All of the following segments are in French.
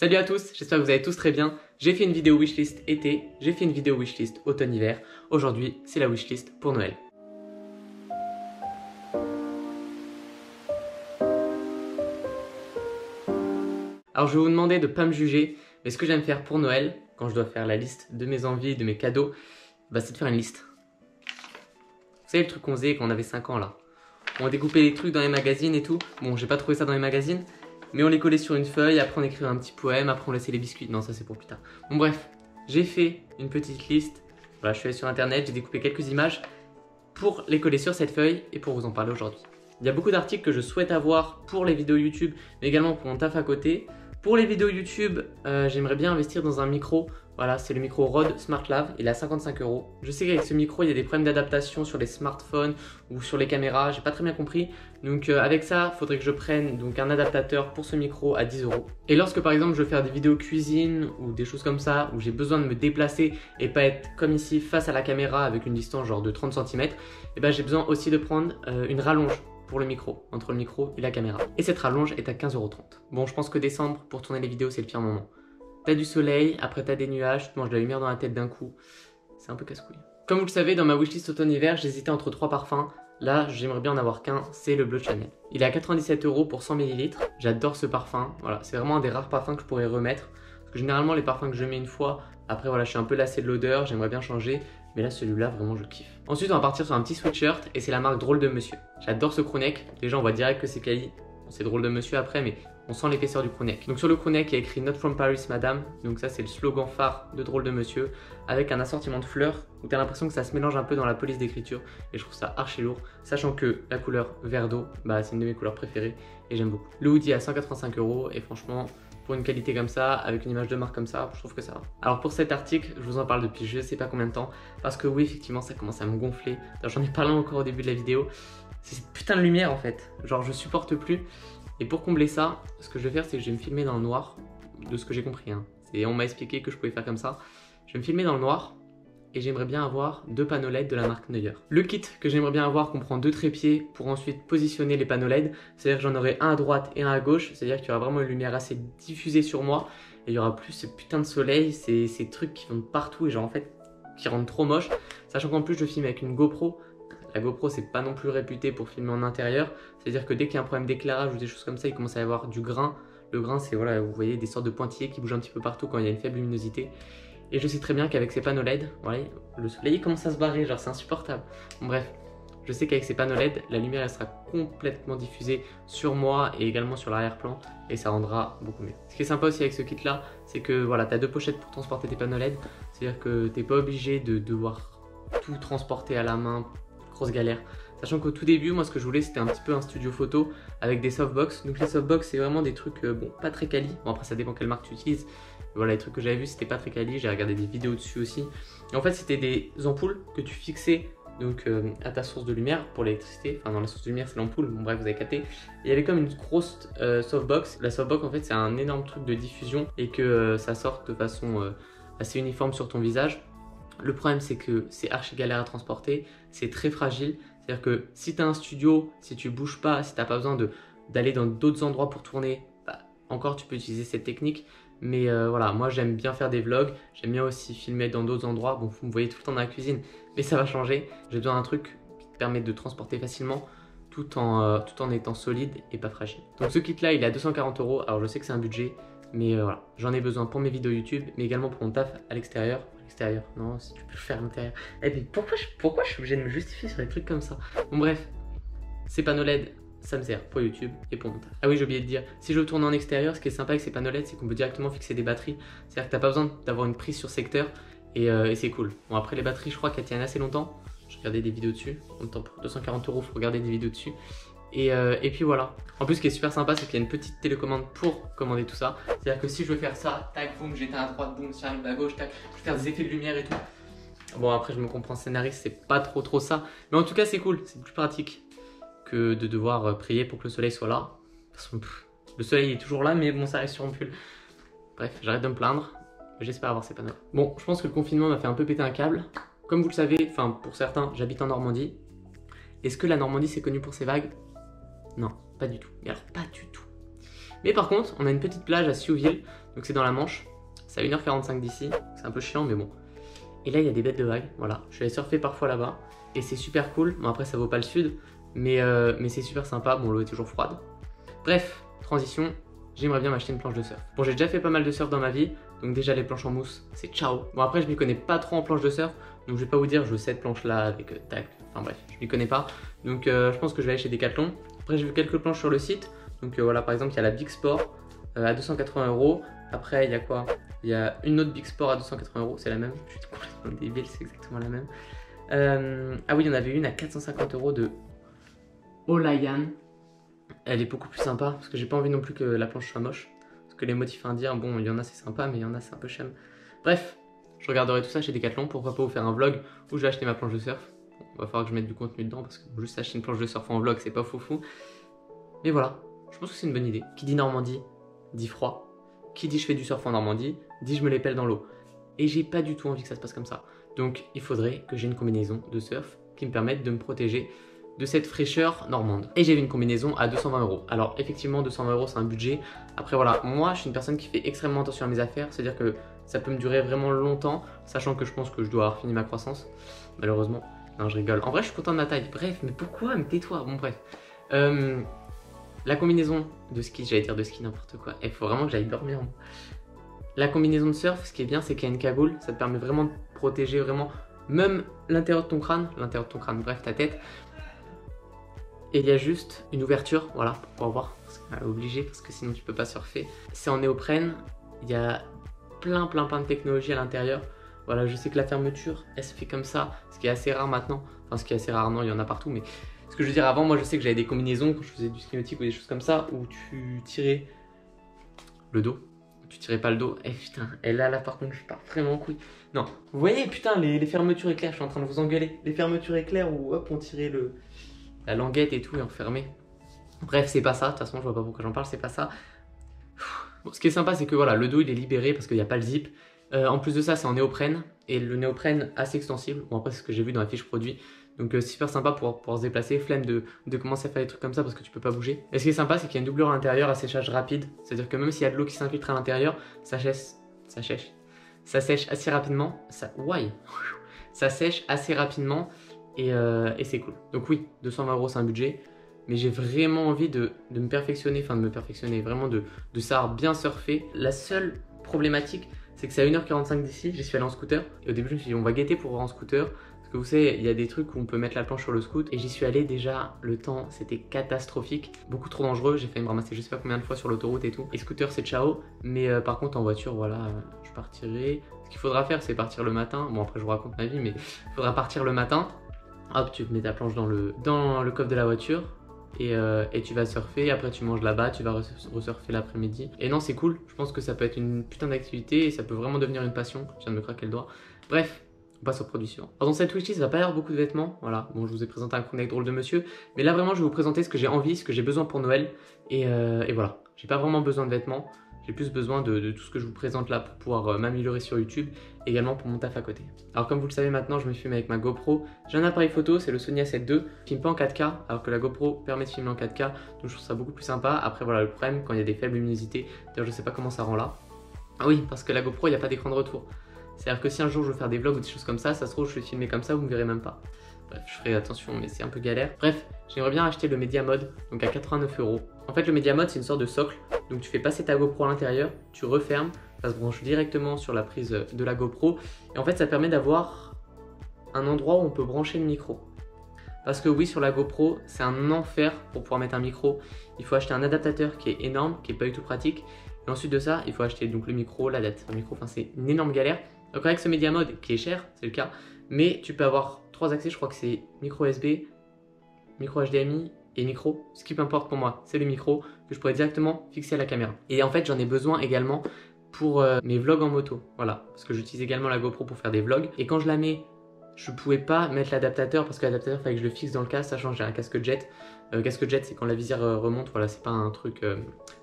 Salut à tous, j'espère que vous allez tous très bien. J'ai fait une vidéo wishlist été, j'ai fait une vidéo wishlist automne-hiver. Aujourd'hui, c'est la wishlist pour Noël. Alors je vais vous demander de ne pas me juger, mais ce que j'aime faire pour Noël, quand je dois faire la liste de mes envies, de mes cadeaux, c'est de faire une liste. Vous savez le truc qu'on faisait quand on avait 5 ans là? On découpait des trucs dans les magazines et tout. Bon, j'ai pas trouvé ça dans les magazines, mais on les collait sur une feuille, après on écrivait un petit poème, après on laissait les biscuits. Non, ça c'est pour plus tard. Bon bref, j'ai fait une petite liste. Voilà, je suis allé sur internet, j'ai découpé quelques images pour les coller sur cette feuille et pour vous en parler aujourd'hui. Il y a beaucoup d'articles que je souhaite avoir pour les vidéos YouTube, mais également pour mon taf à côté. Pour les vidéos YouTube, j'aimerais bien investir dans un micro. Voilà, c'est le micro Rode SmartLav, il est à 55 €. Je sais qu'avec ce micro, il y a des problèmes d'adaptation sur les smartphones ou sur les caméras, j'ai pas très bien compris. Donc avec ça, il faudrait que je prenne donc, un adaptateur pour ce micro à 10 €. Et lorsque par exemple je veux faire des vidéos cuisine ou des choses comme ça, où j'ai besoin de me déplacer et pas être comme ici face à la caméra avec une distance genre de 30 cm, j'ai besoin aussi de prendre une rallonge pour le micro, entre le micro et la caméra. Et cette rallonge est à 15,30 €. Bon, je pense que décembre, pour tourner les vidéos, c'est le pire moment. T'as du soleil, après t'as des nuages, tu te manges de la lumière dans la tête d'un coup. C'est un peu casse-couille. Comme vous le savez, dans ma wishlist automne-hiver, j'hésitais entre 3 parfums. Là, j'aimerais bien en avoir qu'un, c'est le Bleu de Chanel. Il est à 97 € pour 100 ml. J'adore ce parfum. Voilà, c'est vraiment un des rares parfums que je pourrais remettre. Parce que généralement, les parfums que je mets une fois, après voilà, je suis un peu lassé de l'odeur, j'aimerais bien changer. Mais là, celui-là, vraiment, je kiffe. Ensuite, on va partir sur un petit sweatshirt et c'est la marque Drôle de Monsieur. J'adore ce crewneck. Déjà, on voit direct que c'est quali. C'est Drôle de Monsieur après, mais on sent l'épaisseur du crewneck. Donc sur le crewneck, il y a écrit Not from Paris, madame. Donc ça, c'est le slogan phare de Drôle de Monsieur, avec un assortiment de fleurs où tu as l'impression que ça se mélange un peu dans la police d'écriture. Et je trouve ça archi lourd, sachant que la couleur vert d'eau, c'est une de mes couleurs préférées et j'aime beaucoup. Le hoodie à 185 € et franchement, pour une qualité comme ça, avec une image de marque comme ça, je trouve que ça va. Alors pour cet article, je vous en parle depuis je sais pas combien de temps, parce que oui, effectivement, ça commence à me gonfler. J'en ai parlé encore au début de la vidéo. C'est cette putain de lumière en fait, genre je supporte plus. Et pour combler ça, ce que je vais faire, c'est que je vais me filmer dans le noir, de ce que j'ai compris. On m'a expliqué que je pouvais faire comme ça. Je vais me filmer dans le noir et j'aimerais bien avoir 2 panneaux LED de la marque Neuer. Le kit que j'aimerais bien avoir comprend 2 trépieds pour ensuite positionner les panneaux LED. C'est-à-dire que j'en aurai un à droite et un à gauche. C'est-à-dire qu'il y aura vraiment une lumière assez diffusée sur moi. Et il y aura plus ce putain de soleil, ces trucs qui vont de partout et genre en fait qui rendent trop moche. Sachant qu'en plus je filme avec une GoPro. La GoPro, c'est pas non plus réputé pour filmer en intérieur. C'est-à-dire que dès qu'il y a un problème d'éclairage ou des choses comme ça, il commence à y avoir du grain. Le grain, c'est, voilà, vous voyez, des sortes de pointillés qui bougent un petit peu partout quand il y a une faible luminosité. Et je sais très bien qu'avec ces panneaux LED, voilà, le soleil commence à se barrer, genre c'est insupportable. Bon, bref, je sais qu'avec ces panneaux LED, la lumière elle sera complètement diffusée sur moi et également sur l'arrière-plan et ça rendra beaucoup mieux. Ce qui est sympa aussi avec ce kit là, c'est que voilà, tu as 2 pochettes pour transporter tes panneaux LED. C'est-à-dire que tu n'es pas obligé de devoir tout transporter à la main. Grosse galère. Sachant qu'au tout début, moi ce que je voulais c'était un petit peu un studio photo avec des softbox. Donc les softbox c'est vraiment des trucs pas très quali. Bon après ça dépend quelle marque tu utilises. Voilà, les trucs que j'avais vus c'était pas très quali. J'ai regardé des vidéos dessus aussi. Et en fait c'était des ampoules que tu fixais donc à ta source de lumière pour l'électricité. Enfin dans la source de lumière c'est l'ampoule. Bon bref vous avez capté. Et il y avait comme une grosse softbox. La softbox en fait c'est un énorme truc de diffusion et que ça sort de façon assez uniforme sur ton visage. Le problème c'est que c'est archi galère à transporter, c'est très fragile, c'est-à-dire que si tu as un studio, si tu bouges pas, si tu n'as pas besoin d'aller dans d'autres endroits pour tourner, encore tu peux utiliser cette technique. Mais voilà, moi j'aime bien faire des vlogs, j'aime bien aussi filmer dans d'autres endroits. Bon, vous me voyez tout le temps dans la cuisine, mais ça va changer. J'ai besoin d'un truc qui te permet de transporter facilement tout en étant solide et pas fragile. Donc ce kit là il est à 240 €, alors je sais que c'est un budget. Mais voilà, j'en ai besoin pour mes vidéos YouTube, mais également pour mon taf à l'extérieur. Non, si tu peux le faire à l'intérieur. Et puis pourquoi je suis obligé de me justifier sur des trucs comme ça? Bon bref, ces panneaux LED, ça me sert pour YouTube et pour mon taf. Ah oui, j'ai oublié de dire, si je veux tourner en extérieur, ce qui est sympa avec ces panneaux LED, c'est qu'on peut directement fixer des batteries. C'est-à-dire que t'as pas besoin d'avoir une prise sur secteur et c'est cool. Bon après les batteries, je crois qu'elles tiennent assez longtemps. Je regardais des vidéos dessus. En même temps, pour 240 €, faut regarder des vidéos dessus. Et puis voilà. En plus, ce qui est super sympa, c'est qu'il y a une petite télécommande pour commander tout ça. C'est-à-dire que si je veux faire ça, tac, boum, j'éteins à droite, boum, j'arrive à gauche, tac, je veux faire des effets de lumière et tout. Bon, après, je me comprends, scénariste, c'est pas trop ça. Mais en tout cas, c'est cool, c'est plus pratique que de devoir prier pour que le soleil soit là. Parce que, le soleil est toujours là, mais bon, ça reste sur mon pull. Bref, j'arrête de me plaindre. J'espère avoir ces panneaux. Bon, je pense que le confinement m'a fait un peu péter un câble. Comme vous le savez, enfin, pour certains, j'habite en Normandie. Est-ce que la Normandie, c'est connu pour ses vagues? Non, pas du tout. Mais alors, pas du tout. Mais par contre, on a une petite plage à Siouville, donc c'est dans la Manche. C'est à 1h45 d'ici, c'est un peu chiant mais bon. Et là il y a des bêtes de vagues, voilà. Je suis allé surfer parfois là-bas et c'est super cool. Bon après ça vaut pas le sud, mais c'est super sympa. Bon l'eau est toujours froide. Bref, transition, j'aimerais bien m'acheter une planche de surf. Bon j'ai déjà fait pas mal de surf dans ma vie, donc déjà les planches en mousse, c'est ciao. Bon après je m'y connais pas trop en planche de surf, donc je vais pas vous dire je veux cette planche là avec tac, enfin bref, je m'y connais pas. Donc je pense que je vais aller chez Decathlon. Après j'ai vu quelques planches sur le site, donc voilà par exemple il y a la Big Sport à 280 €. Après il y a quoi? Il y a une autre Big Sport à 280 €, c'est la même. Je suis complètement débile, c'est exactement la même. Ah oui, il y en avait une à 450 € de Olayan. Elle est beaucoup plus sympa parce que j'ai pas envie non plus que la planche soit moche. Parce que les motifs indiens, bon, il y en a c'est sympa, mais il y en a c'est un peu chum. Bref, je regarderai tout ça chez Decathlon. Pourquoi pas vous faire un vlog où je vais acheter ma planche de surf. Bon, il va falloir que je mette du contenu dedans parce que juste acheter une planche de surf en vlog, c'est pas foufou. Mais voilà, je pense que c'est une bonne idée. Qui dit Normandie, dit froid. Qui dit je fais du surf en Normandie, dit je me les pèle dans l'eau. Et j'ai pas du tout envie que ça se passe comme ça. Donc il faudrait que j'ai une combinaison de surf qui me permette de me protéger de cette fraîcheur normande. Et j'ai vu une combinaison à 220 €. Alors effectivement 220 € c'est un budget. Après voilà, moi je suis une personne qui fait extrêmement attention à mes affaires. C'est-à-dire que ça peut me durer vraiment longtemps, sachant que je pense que je dois avoir fini ma croissance. Malheureusement, non je rigole. En vrai je suis content de ma taille. Bref, mais pourquoi? Mais tais-toi. Bon bref. La combinaison de ski, j'allais dire de ski n'importe quoi. Il faut vraiment que j'aille dormir. La combinaison de surf, ce qui est bien, c'est qu'il y a une cagoule. Ça te permet vraiment de protéger vraiment même l'intérieur de ton crâne. L'intérieur de ton crâne, bref, ta tête. Et il y a juste une ouverture, voilà, pour pouvoir voir. Obligé, parce que sinon tu peux pas surfer. C'est en néoprène. Il y a plein de technologies à l'intérieur. Voilà, je sais que la fermeture, elle se fait comme ça. Ce qui est assez rare maintenant. Enfin, ce qui est assez rare, non, il y en a partout, mais... Ce que je veux dire, avant, moi je sais que j'avais des combinaisons quand je faisais du ski nautique ou des choses comme ça où tu tirais le dos, tu tirais pas le dos. Eh putain, et là par contre, je pars vraiment en couille. Non, vous voyez, putain, les fermetures éclair, je suis en train de vous engueuler. Les fermetures éclair où hop, on tirait la languette et tout et on fermait. Bref, c'est pas ça, de toute façon, je vois pas pourquoi j'en parle, c'est pas ça. Bon, ce qui est sympa, c'est que voilà, le dos il est libéré parce qu'il n'y a pas le zip. En plus de ça, c'est en néoprène et le néoprène assez extensible. Bon, après, c'est ce que j'ai vu dans la fiche produit. Donc super sympa pour pouvoir se déplacer, flemme de commencer à faire des trucs comme ça parce que tu peux pas bouger. Et ce qui est sympa c'est qu'il y a une doublure à l'intérieur à séchage rapide, c'est à dire que même s'il y a de l'eau qui s'infiltre à l'intérieur, ça sèche assez rapidement, ça sèche assez rapidement et c'est cool. Donc oui, 220 € c'est un budget, mais j'ai vraiment envie de me perfectionner, vraiment de savoir bien surfer. La seule problématique c'est que c'est à 1h45 d'ici, j'y suis allé en scooter et au début je me suis dit on va guetter pour voir en scooter. Vous savez, il y a des trucs où on peut mettre la planche sur le scoot et j'y suis allé déjà, le temps c'était catastrophique, beaucoup trop dangereux, j'ai failli me ramasser je sais pas combien de fois sur l'autoroute et tout. Et scooter c'est ciao, mais par contre en voiture voilà, je partirai. Ce qu'il faudra faire c'est partir le matin, bon après je vous raconte ma vie mais il faudra partir le matin, hop tu mets ta planche dans le coffre de la voiture et tu vas surfer, après tu manges là-bas, tu vas resurfer l'après-midi. Et non c'est cool, je pense que ça peut être une putain d'activité et ça peut vraiment devenir une passion, je viens de me craquer le doigt. Bref. On passe au produit suivant. Alors dans cette wishlist, il va pas y avoir beaucoup de vêtements. Voilà, bon, je vous ai présenté un chronique drôle de monsieur. Mais là, vraiment, je vais vous présenter ce que j'ai envie, ce que j'ai besoin pour Noël. Et voilà, j'ai pas vraiment besoin de vêtements. J'ai plus besoin de tout ce que je vous présente là pour pouvoir m'améliorer sur YouTube. Également pour mon taf à côté. Alors comme vous le savez maintenant, je me filme avec ma GoPro. J'ai un appareil photo, c'est le Sony A7 II. Je filme pas en 4K, alors que la GoPro permet de filmer en 4K. Donc je trouve ça beaucoup plus sympa. Après voilà, le problème, quand il y a des faibles luminosités. D'ailleurs, je sais pas comment ça rend là. Ah oui, parce que la GoPro, il n'y a pas d'écran de retour. C'est-à-dire que si un jour je veux faire des vlogs ou des choses comme ça se trouve je vais filmer comme ça, vous me verrez même pas. Bref, je ferai attention mais c'est un peu galère. Bref, j'aimerais bien acheter le Media Mode, donc à 89 €. En fait le Media Mode c'est une sorte de socle, donc tu fais passer ta GoPro à l'intérieur, tu refermes, ça se branche directement sur la prise de la GoPro. Et en fait ça permet d'avoir un endroit où on peut brancher le micro. Parce que oui, sur la GoPro, c'est un enfer pour pouvoir mettre un micro. Il faut acheter un adaptateur qui est énorme, qui est pas du tout pratique. Et ensuite de ça, il faut acheter donc le micro, l'adaptateur, le micro, enfin c'est une énorme galère. Donc avec ce Media Mode qui est cher, c'est le cas, mais tu peux avoir 3 accès, je crois que c'est micro USB, micro HDMI et micro. Ce qui m'importe pour moi, c'est le micro que je pourrais directement fixer à la caméra. Et en fait, j'en ai besoin également pour mes vlogs en moto. Voilà, parce que j'utilise également la GoPro pour faire des vlogs. Et quand je la mets, je pouvais pas mettre l'adaptateur parce que l'adaptateur, il fallait que je le fixe dans le casque, sachant que j'ai un casque jet. Casque jet, c'est quand la visière remonte, voilà, c'est pas un truc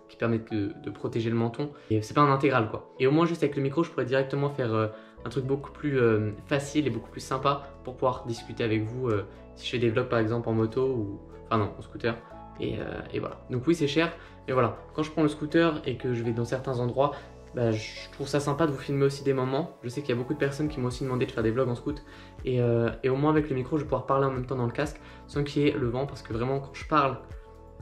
qui permet de protéger le menton. Et c'est pas un intégral quoi. Et au moins juste avec le micro, je pourrais directement faire un truc beaucoup plus facile et beaucoup plus sympa pour pouvoir discuter avec vous si je fais des vlogs par exemple en moto ou... Enfin non, en scooter. Et voilà. Donc oui, c'est cher, mais voilà. Quand je prends le scooter et que je vais dans certains endroits, bah, je trouve ça sympa de vous filmer aussi des moments. Je sais qu'il y a beaucoup de personnes qui m'ont aussi demandé de faire des vlogs en scoot. Et au moins avec le micro, je vais pouvoir parler en même temps dans le casque sans qu'il y ait le vent. Parce que vraiment, quand je parle,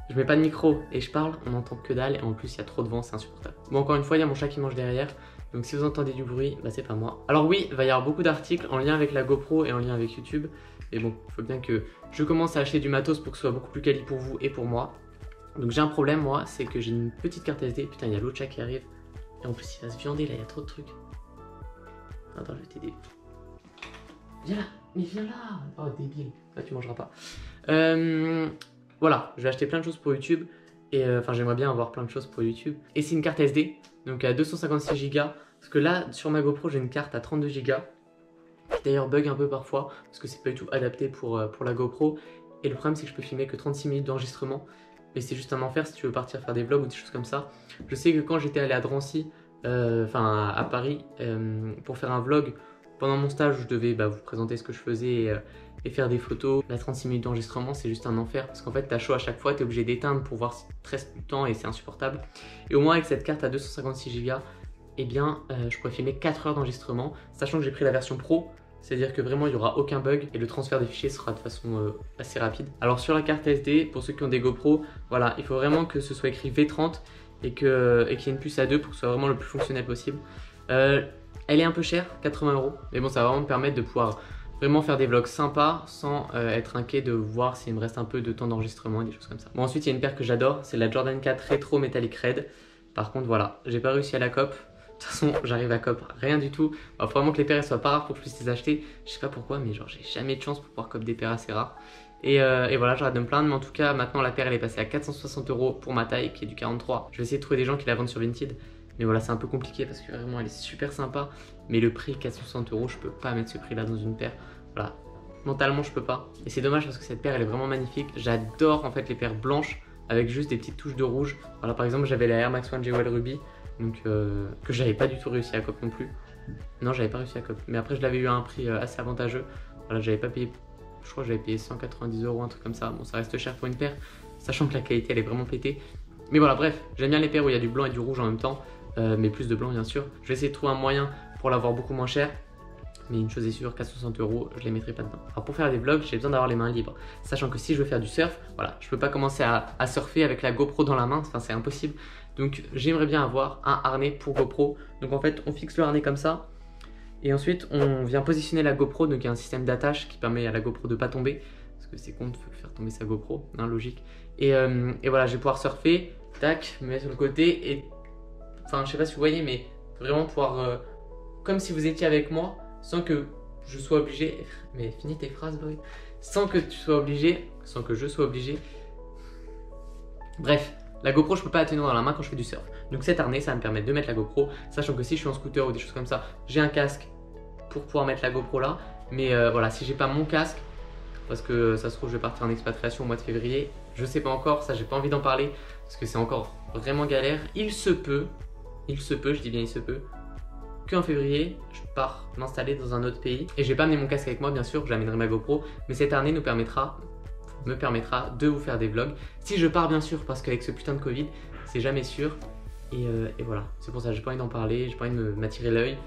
je mets pas de micro et je parle, on n'entend que dalle. Et en plus, il y a trop de vent, c'est insupportable. Bon, encore une fois, il y a mon chat qui mange derrière. Donc si vous entendez du bruit, bah, c'est pas moi. Alors oui, il va y avoir beaucoup d'articles en lien avec la GoPro et en lien avec YouTube. Mais bon, il faut bien que je commence à acheter du matos pour que ce soit beaucoup plus quali pour vous et pour moi. Donc j'ai un problème, moi, c'est que j'ai une petite carte SD. Putain, il y a l'autre chat qui arrive. Et en plus, il va se viander là, il y a trop de trucs. Attends, je vais t'aider. Viens là, mais viens là. Oh, débile. Là, tu mangeras pas. Voilà, je vais acheter plein de choses pour YouTube. Et enfin, j'aimerais bien avoir plein de choses pour YouTube. Et c'est une carte SD, donc à 256 Go. Parce que là, sur ma GoPro, j'ai une carte à 32 Go. Qui d'ailleurs bug un peu parfois, parce que c'est pas du tout adapté pour la GoPro. Et le problème, c'est que je peux filmer que 36 minutes d'enregistrement. Et c'est juste un enfer si tu veux partir faire des vlogs ou des choses comme ça. Je sais que quand j'étais allé à Drancy, enfin à Paris, pour faire un vlog, pendant mon stage, je devais vous présenter ce que je faisais et faire des photos. La 36 minutes d'enregistrement, c'est juste un enfer parce qu'en fait, t'as chaud à chaque fois, t'es obligé d'éteindre pour voir si te reste du temps et c'est insupportable. Et au moins, avec cette carte à 256 Go, eh bien, je pourrais filmer 4 heures d'enregistrement, sachant que j'ai pris la version pro. C'est-à-dire que vraiment il n'y aura aucun bug et le transfert des fichiers sera de façon assez rapide. Alors sur la carte SD, pour ceux qui ont des GoPro, voilà, il faut vraiment que ce soit écrit V30 et qu'il y ait une puce A2 pour que ce soit vraiment le plus fonctionnel possible. Elle est un peu chère, 80 €, mais bon, ça va vraiment me permettre de pouvoir vraiment faire des vlogs sympas sans être inquiet de voir s'il me reste un peu de temps d'enregistrement et des choses comme ça. Bon, ensuite il y a une paire que j'adore, c'est la Jordan 4 Retro Metallic Red. Par contre voilà, j'ai pas réussi à la COP. De toute façon, j'arrive à COP rien du tout. Il faut vraiment que les paires soient pas rares pour que je puisse les acheter. Je sais pas pourquoi, mais genre j'ai jamais de chance pour pouvoir COP des paires assez rares. Et voilà, j'arrête de me plaindre, mais en tout cas, maintenant la paire elle est passée à 460 € pour ma taille qui est du 43. Je vais essayer de trouver des gens qui la vendent sur Vinted. Mais voilà, c'est un peu compliqué parce que vraiment elle est super sympa. Mais le prix 460 €, je peux pas mettre ce prix là dans une paire. Voilà, mentalement je peux pas. Et c'est dommage parce que cette paire elle est vraiment magnifique. J'adore en fait les paires blanches avec juste des petites touches de rouge. Voilà, par exemple, j'avais la Air Max One Jewel Ruby. Donc que j'avais pas du tout réussi à COP non plus. Non, j'avais pas réussi à COP. Mais après, je l'avais eu à un prix assez avantageux. Voilà, j'avais pas payé, je crois que j'avais payé 190 €, un truc comme ça. Bon, ça reste cher pour une paire, sachant que la qualité elle est vraiment pétée. Mais voilà, bref, j'aime bien les paires où il y a du blanc et du rouge en même temps. Mais plus de blanc, bien sûr. Je vais essayer de trouver un moyen pour l'avoir beaucoup moins cher. Mais une chose est sûre, 460 €, je les mettrai pas dedans. Alors pour faire des vlogs, j'ai besoin d'avoir les mains libres. Sachant que si je veux faire du surf, voilà, je peux pas commencer à surfer avec la GoPro dans la main, enfin c'est impossible. Donc j'aimerais bien avoir un harnais pour GoPro. Donc en fait, on fixe le harnais comme ça. Et ensuite, on vient positionner la GoPro. Donc il y a un système d'attache qui permet à la GoPro de pas tomber. Parce que c'est con de faire tomber sa GoPro, hein, logique. Et voilà, je vais pouvoir surfer, tac, me mettre sur le côté. Et enfin, je sais pas si vous voyez, mais vraiment pouvoir, comme si vous étiez avec moi, sans que je sois obligé. Mais finis tes phrases, boy. Sans que tu sois obligé, sans que je sois obligé. Bref. La GoPro, je peux pas la tenir dans la main quand je fais du surf. Donc cet harnais, ça va me permettre de mettre la GoPro, sachant que si je suis en scooter ou des choses comme ça, j'ai un casque pour pouvoir mettre la GoPro là. Mais voilà, si j'ai pas mon casque, parce que ça se trouve je vais partir en expatriation au mois de février, je sais pas encore, ça j'ai pas envie d'en parler, parce que c'est encore vraiment galère. Il se peut, je dis bien il se peut, qu'en février, je pars m'installer dans un autre pays. Et je vais pas amener mon casque avec moi, bien sûr, j'amènerai ma GoPro, mais cet harnais me permettra de vous faire des vlogs. Si je pars bien sûr, parce qu'avec ce putain de Covid, c'est jamais sûr. Et voilà, c'est pour ça que j'ai pas envie d'en parler, j'ai pas envie de m'attirer l'œil.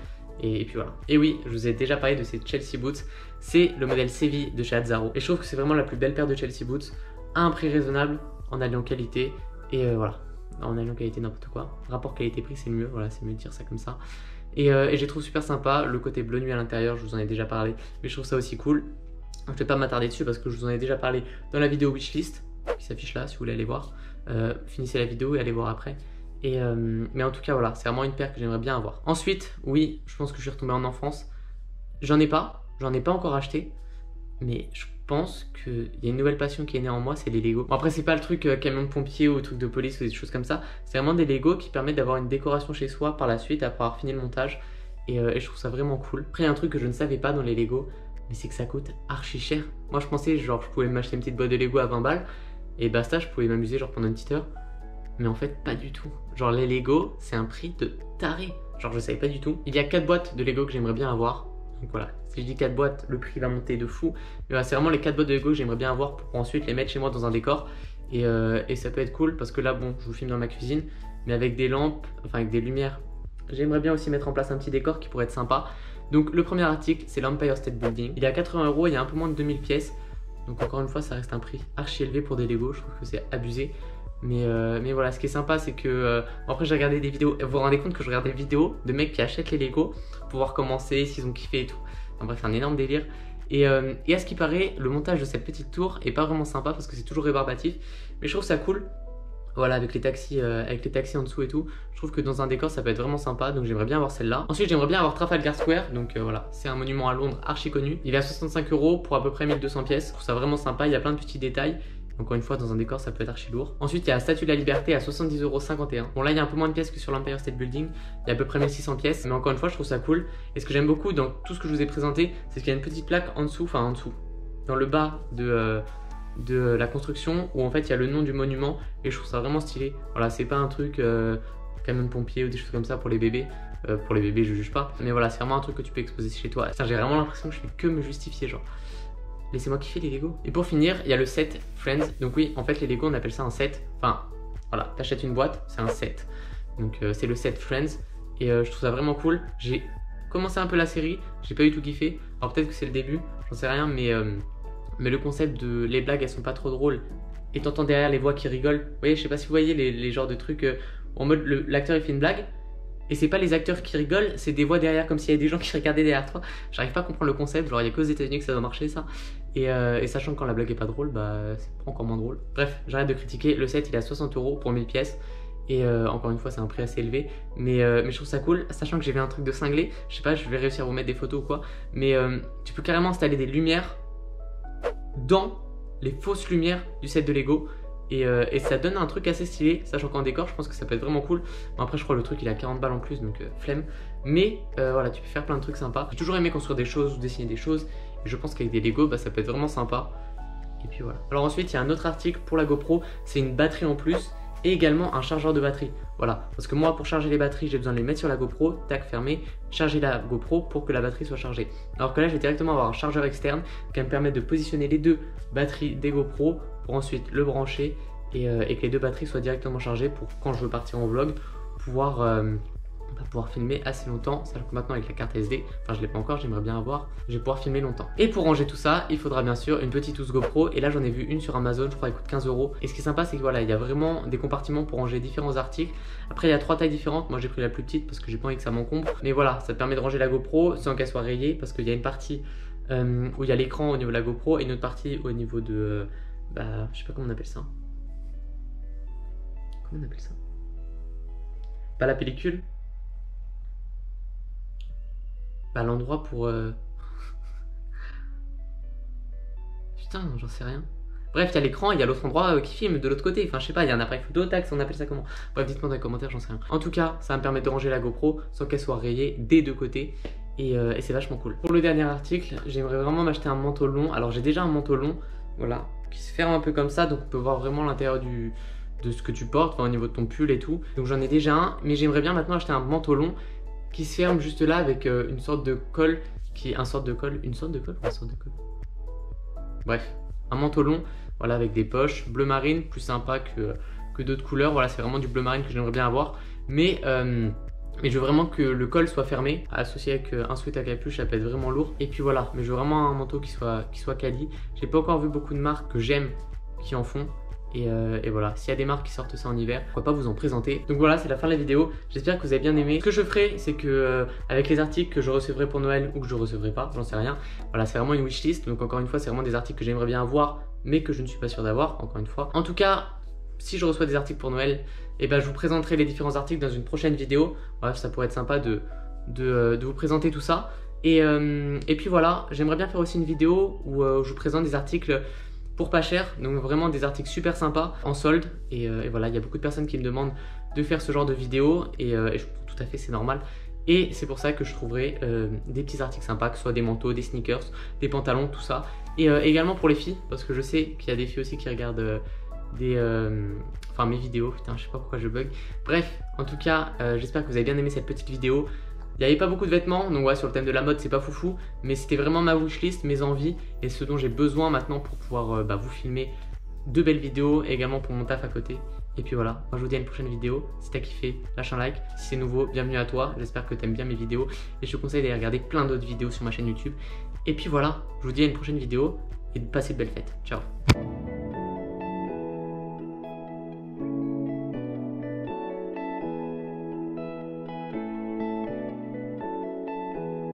Et puis voilà. Et oui, je vous ai déjà parlé de ces Chelsea Boots. C'est le modèle Sevi de chez Azzaro. Et je trouve que c'est vraiment la plus belle paire de Chelsea Boots à un prix raisonnable, en alliant qualité. Et voilà, en alliant qualité n'importe quoi. Rapport qualité-prix, c'est mieux, voilà, c'est mieux de dire ça comme ça. Et je les trouve super sympa. Le côté bleu nuit à l'intérieur, je vous en ai déjà parlé, mais je trouve ça aussi cool. Je ne vais pas m'attarder dessus parce que je vous en ai déjà parlé dans la vidéo wishlist qui s'affiche là si vous voulez aller voir. Finissez la vidéo et allez voir après. Mais en tout cas voilà, c'est vraiment une paire que j'aimerais bien avoir. Ensuite, oui, je pense que je suis retombé en enfance. J'en ai pas encore acheté. Mais je pense qu'il y a une nouvelle passion qui est née en moi, c'est les Lego. Bon, après c'est pas le truc camion de pompier ou truc de police ou des choses comme ça. C'est vraiment des Lego qui permettent d'avoir une décoration chez soi par la suite après avoir fini le montage. Et je trouve ça vraiment cool. Après il y a un truc que je ne savais pas dans les Lego, mais c'est que ça coûte archi cher. Moi je pensais genre je pouvais m'acheter une petite boîte de Lego à 20 balles et basta, je pouvais m'amuser genre pendant une petite heure. Mais en fait pas du tout. Genre les Lego c'est un prix de taré. Genre je savais pas du tout. Il y a 4 boîtes de Lego que j'aimerais bien avoir. Donc voilà, si je dis 4 boîtes, le prix va monter de fou. Mais voilà, c'est vraiment les 4 boîtes de Lego que j'aimerais bien avoir pour ensuite les mettre chez moi dans un décor. et ça peut être cool parce que là bon je vous filme dans ma cuisine mais avec des lampes, enfin avec des lumières. J'aimerais bien aussi mettre en place un petit décor qui pourrait être sympa. Donc le premier article c'est l'Empire State Building. Il est à 80 €, il y a un peu moins de 2000 pièces. Donc encore une fois ça reste un prix archi élevé pour des Lego, je trouve que c'est abusé. Mais voilà, ce qui est sympa c'est que après j'ai regardé des vidéos, vous vous rendez compte que je regarde des vidéos de mecs qui achètent les Lego pour voir comment c'est, s'ils ont kiffé et tout. Enfin bref, un énorme délire. Et à ce qui paraît, le montage de cette petite tour est pas vraiment sympa parce que c'est toujours rébarbatif. Mais je trouve ça cool. Voilà, avec les taxis en dessous et tout. Je trouve que dans un décor ça peut être vraiment sympa. Donc j'aimerais bien avoir celle-là. Ensuite j'aimerais bien avoir Trafalgar Square. Donc voilà, c'est un monument à Londres archi connu. Il est à 65 € pour à peu près 1200 pièces. Je trouve ça vraiment sympa, il y a plein de petits détails. Encore une fois, dans un décor, ça peut être archi lourd. Ensuite, il y a la Statue de la Liberté à 70,51 €. Bon, là, il y a un peu moins de pièces que sur l'Empire State Building. Il y a à peu près 1600 pièces. Mais encore une fois, je trouve ça cool. Et ce que j'aime beaucoup dans tout ce que je vous ai présenté, c'est qu'il y a une petite plaque en dessous, dans le bas de la construction, où en fait, il y a le nom du monument. Et je trouve ça vraiment stylé. Voilà, c'est pas un truc camion de pompier ou des choses comme ça pour les bébés. Pour les bébés, je juge pas. Mais voilà, c'est vraiment un truc que tu peux exposer chez toi. J'ai vraiment l'impression que je fais que me justifier, genre. Laissez-moi kiffer les Lego. Et pour finir, il y a le set Friends. Donc oui, en fait les Lego on appelle ça un set. Enfin, voilà, t'achètes une boîte, c'est un set. Donc c'est le set Friends. Et je trouve ça vraiment cool. J'ai commencé un peu la série, j'ai pas eu tout kiffé. Alors peut-être que c'est le début, j'en sais rien. Mais le concept de les blagues elles sont pas trop drôles. Et t'entends derrière les voix qui rigolent. Vous voyez, je sais pas si vous voyez les genres de trucs en mode l'acteur il fait une blague. Et c'est pas les acteurs qui rigolent, c'est des voix derrière comme s'il y avait des gens qui regardaient derrière toi. J'arrive pas à comprendre le concept, genre il y a qu'aux États-Unis que ça doit marcher ça. Et sachant que quand la blague est pas drôle, bah c'est encore moins drôle. Bref, j'arrête de critiquer. Le set il est à 60 € pour 1000 pièces. Et encore une fois, c'est un prix assez élevé. Mais je trouve ça cool, sachant que j'ai vu un truc de cinglé. Je sais pas, je vais réussir à vous mettre des photos ou quoi. Mais tu peux carrément installer des lumières dans les fausses lumières du set de Lego. Et ça donne un truc assez stylé, sachant qu'en décor je pense que ça peut être vraiment cool. Bon, après je crois que le truc il a 40 balles en plus donc flemme. Mais voilà, tu peux faire plein de trucs sympas. J'ai toujours aimé construire des choses ou dessiner des choses. Et je pense qu'avec des Lego bah, ça peut être vraiment sympa. Et puis voilà. Alors ensuite il y a un autre article pour la GoPro, c'est une batterie en plus. Et également un chargeur de batterie. Voilà, parce que moi pour charger les batteries j'ai besoin de les mettre sur la GoPro, tac fermé, charger la GoPro pour que la batterie soit chargée. Alors que là je vais directement avoir un chargeur externe qui va me permettre de positionner les deux batteries des GoPro pour ensuite le brancher et que les deux batteries soient directement chargées pour quand je veux partir en vlog pouvoir filmer assez longtemps, sachant que maintenant avec la carte SD, enfin je l'ai pas encore, j'aimerais bien avoir, je vais pouvoir filmer longtemps. Et pour ranger tout ça, il faudra bien sûr une petite housse GoPro, et là j'en ai vu une sur Amazon, je crois qu'elle coûte 15 €. Et ce qui est sympa c'est que voilà, il y a vraiment des compartiments pour ranger différents articles. Après il y a 3 tailles différentes, moi j'ai pris la plus petite parce que j'ai pas envie que ça m'encombre. Mais voilà, ça te permet de ranger la GoPro sans qu'elle soit rayée, parce qu'il y a une partie où il y a l'écran au niveau de la GoPro et une autre partie au niveau de, je sais pas comment on appelle ça. Comment on appelle ça? Pas la pellicule. Bah l'endroit pour... Putain, j'en sais rien. Bref, il y a l'écran, il y a l'autre endroit qui filme de l'autre côté. Enfin, je sais pas, il y a un appareil photo, tac, on appelle ça comment? Bref, dites-moi dans les commentaires, j'en sais rien. En tout cas, ça va me permettre de ranger la GoPro sans qu'elle soit rayée des deux côtés. Et c'est vachement cool. Pour le dernier article, j'aimerais vraiment m'acheter un manteau long. Alors, j'ai déjà un manteau long, voilà, qui se ferme un peu comme ça. Donc, on peut voir vraiment l'intérieur de ce que tu portes, enfin, au niveau de ton pull et tout. Donc, j'en ai déjà un. Mais j'aimerais bien maintenant acheter un manteau long qui se ferme juste là avec une sorte de colle Bref, un manteau long, voilà, avec des poches bleu marine, plus sympa que d'autres couleurs. Voilà, c'est vraiment du bleu marine que j'aimerais bien avoir. Mais je veux vraiment que le col soit fermé, associé avec un sweat à capuche, ça peut être vraiment lourd. Et puis voilà, mais je veux vraiment un manteau qui soit quali. J'ai pas encore vu beaucoup de marques que j'aime qui en font. Et voilà, s'il y a des marques qui sortent ça en hiver, pourquoi pas vous en présenter. Donc voilà, c'est la fin de la vidéo. J'espère que vous avez bien aimé. Ce que je ferai, c'est que avec les articles que je recevrai pour Noël ou que je recevrai pas, j'en sais rien. Voilà, c'est vraiment une wishlist. Donc encore une fois, c'est vraiment des articles que j'aimerais bien avoir, mais que je ne suis pas sûr d'avoir, encore une fois. En tout cas, si je reçois des articles pour Noël, et ben je vous présenterai les différents articles dans une prochaine vidéo. Bref, ça pourrait être sympa de vous présenter tout ça. Et puis voilà, j'aimerais bien faire aussi une vidéo où je vous présente des articles pour pas cher, donc vraiment des articles super sympas en solde. Et voilà, il y a beaucoup de personnes qui me demandent de faire ce genre de vidéo et je comprends tout à fait, c'est normal. Et c'est pour ça que je trouverai des petits articles sympas, que ce soit des manteaux, des sneakers, des pantalons, tout ça. Et également pour les filles, parce que je sais qu'il y a des filles aussi qui regardent mes vidéos. Putain, je sais pas pourquoi je bug. Bref, en tout cas, j'espère que vous avez bien aimé cette petite vidéo. Il n'y avait pas beaucoup de vêtements, donc ouais, sur le thème de la mode, c'est pas foufou, mais c'était vraiment ma wishlist, mes envies et ce dont j'ai besoin maintenant pour pouvoir vous filmer 2 belles vidéos et également pour mon taf à côté. Et puis voilà, moi je vous dis à une prochaine vidéo. Si t'as kiffé, lâche un like. Si c'est nouveau, bienvenue à toi. J'espère que t'aimes bien mes vidéos. Et je te conseille d'aller regarder plein d'autres vidéos sur ma chaîne YouTube. Et puis voilà, je vous dis à une prochaine vidéo et de passer de belles fêtes. Ciao.